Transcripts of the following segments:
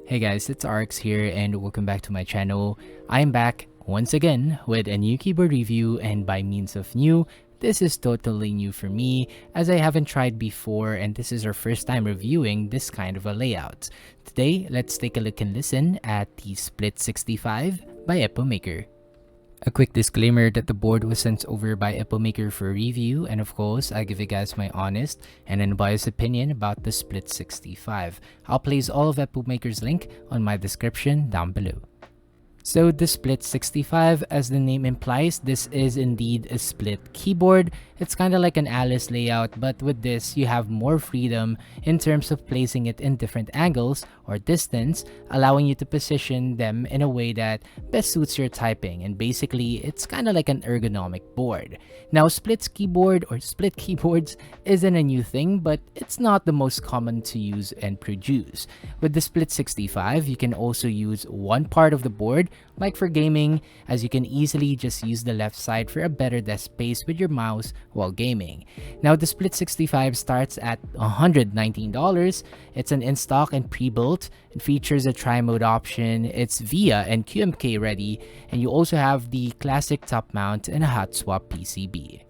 Hey guys, it's RX here and welcome back to my channel. I'm back once again with a new keyboard review, and by means of new, this is totally new for me as I haven't tried before and this is our first time reviewing this kind of a layout. Today, let's take a look and listen at the Split 65 by Epomaker. A quick disclaimer that the board was sent over by Epomaker for review, and of course, I give you guys my honest and unbiased opinion about the Split 65. I'll place all of Epomaker's link on my description down below. So the Split 65, as the name implies, this is indeed a split keyboard. It's kind of like an Alice layout, but with this, you have more freedom in terms of placing it in different angles or distance, allowing you to position them in a way that best suits your typing. And basically, it's kind of like an ergonomic board. Now, split keyboards isn't a new thing, but it's not the most common to use and produce. With the Split 65, you can also use one part of the board, like for gaming, as you can easily just use the left side for a better desk space with your mouse while gaming. Now, the Split 65 starts at $119. It's an in-stock and pre-built. It features a tri-mode option. It's VIA and QMK ready, and you also have the classic top mount and a hot swap PCB.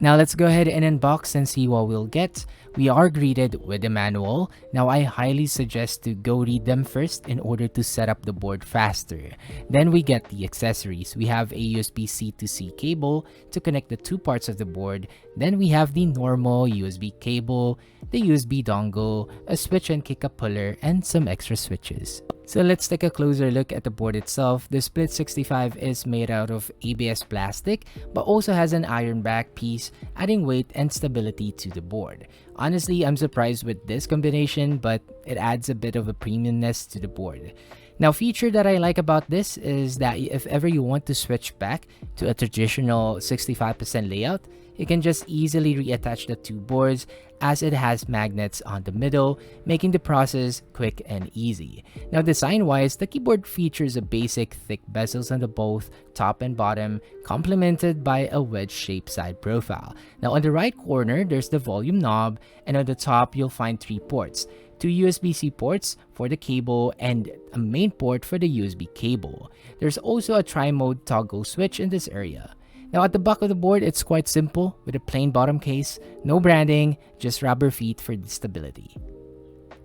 Now let's go ahead and unbox and see what we'll get. We are greeted with a manual. Now I highly suggest to go read them first in order to set up the board faster. Then we get the accessories. We have a USB-C to C cable to connect the two parts of the board. Then we have the normal USB cable, the USB dongle, a switch and kick-up puller, and some extra switches. So let's take a closer look at the board itself. The Split 65 is made out of ABS plastic, but also has an iron back piece, adding weight and stability to the board. Honestly, I'm surprised with this combination, but it adds a bit of a premiumness to the board. Now, feature that I like about this is that if ever you want to switch back to a traditional 65% layout, you can just easily reattach the two boards as it has magnets on the middle, making the process quick and easy. Now, design-wise, the keyboard features a basic thick bezels on the both top and bottom, complemented by a wedge-shaped side profile. Now, on the right corner, there's the volume knob, and on the top, you'll find three ports. Two USB-C ports for the cable and a main port for the USB cable. There's also a tri-mode toggle switch in this area. Now at the back of the board, it's quite simple with a plain bottom case, no branding, just rubber feet for the stability.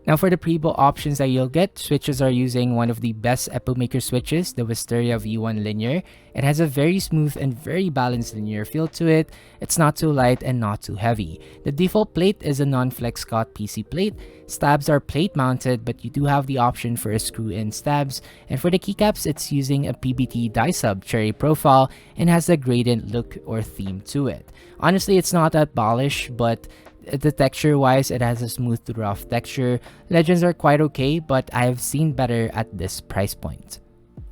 Now for the pre-built options that you'll get, switches are using one of the best Epomaker switches, the Wisteria V1 linear. It has a very smooth and very balanced linear feel to it. It's not too light and not too heavy. The default plate is a non-flex cut PC plate. Stabs are plate mounted, but you do have the option for a screw-in stabs. And for the keycaps, it's using a PBT die sub cherry profile and has a gradient look or theme to it. Honestly, it's not that polished, but the texture wise, it has a smooth to rough texture. Legends are quite okay, but I have seen better at this price point.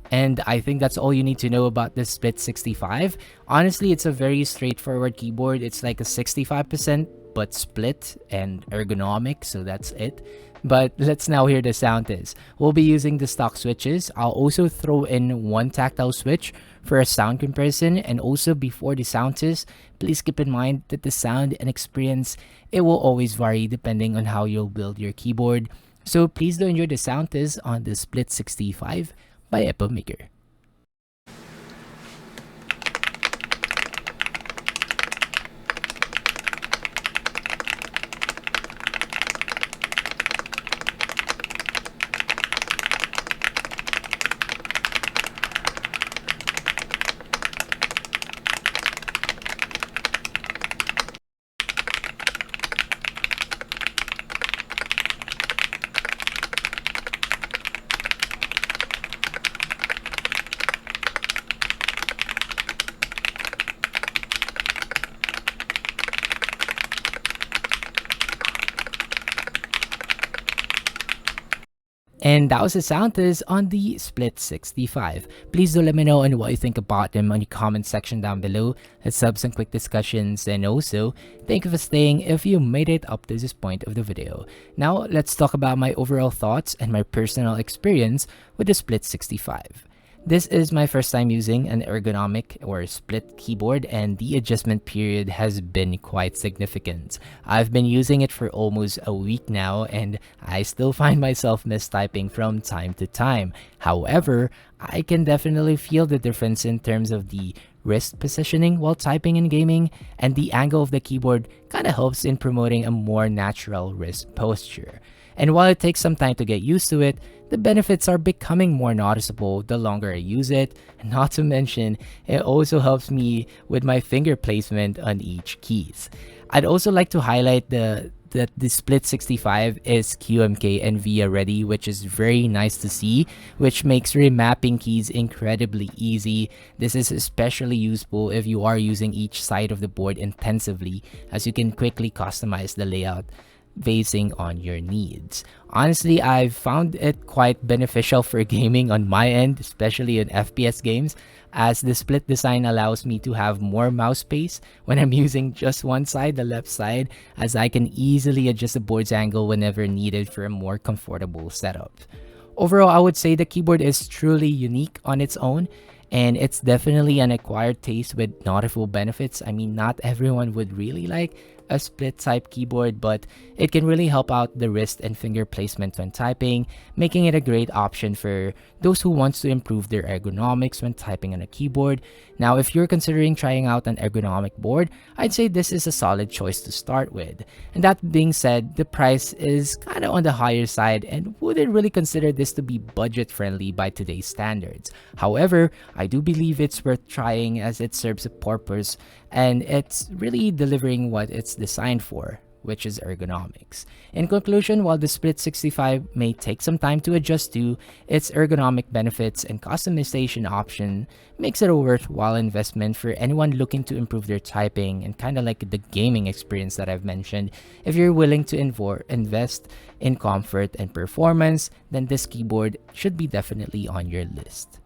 And I think that's all you need to know about this Split 65. Honestly, it's a very straightforward keyboard. It's like a 65% but split and ergonomic, so that's it. But let's now hear the sound test. We'll be using the stock switches. I'll also throw in one tactile switch for a sound comparison, and also before the sound test, please keep in mind that the sound and experience, it will always vary depending on how you'll build your keyboard. So please do enjoy the sound test on the Split 65 by Epomaker. And that was the sound test on the Split 65. Please do let me know on what you think about them on the comment section down below. Let's have some quick discussions, and also thank you for staying if you made it up to this point of the video. Now let's talk about my overall thoughts and my personal experience with the Split 65. This is my first time using an ergonomic or split keyboard, and the adjustment period has been quite significant. I've been using it for almost a week now, and I still find myself mistyping from time to time. However, I can definitely feel the difference in terms of the wrist positioning while typing and gaming, and the angle of the keyboard kind of helps in promoting a more natural wrist posture. And while it takes some time to get used to it, the benefits are becoming more noticeable the longer I use it. And not to mention, it also helps me with my finger placement on each keys. I'd also like to highlight that the Split 65 is QMK and VIA ready, which is very nice to see, which makes remapping keys incredibly easy. This is especially useful if you are using each side of the board intensively, as you can quickly customize the layout basing on your needs. Honestly, I've found it quite beneficial for gaming on my end, especially in FPS games, as the split design allows me to have more mouse space when I'm using just one side, the left side, as I can easily adjust the board's angle whenever needed for a more comfortable setup. Overall, I would say the keyboard is truly unique on its own, and it's definitely an acquired taste with noticeable benefits. I mean, not everyone would really like a split type keyboard, but it can really help out the wrist and finger placement when typing, making it a great option for those who wants to improve their ergonomics when typing on a keyboard. Now, if you're considering trying out an ergonomic board, I'd say this is a solid choice to start with. And that being said, the price is kind of on the higher side and wouldn't really consider this to be budget friendly by today's standards. However, I do believe it's worth trying as it serves a purpose and it's really delivering what it's designed for, which is ergonomics. In conclusion, while the Split 65 may take some time to adjust to, its ergonomic benefits and customization option makes it a worthwhile investment for anyone looking to improve their typing and kind of like the gaming experience that I've mentioned. If you're willing to invest in comfort and performance, then this keyboard should be definitely on your list.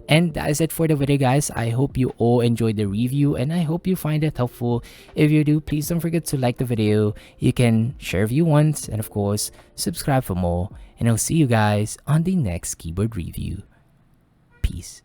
And that is it for the video, guys. I hope you all enjoyed the review and I hope you find it helpful. If you do, please don't forget to like the video. You can share if you want, and of course, subscribe for more. And I'll see you guys on the next keyboard review. Peace.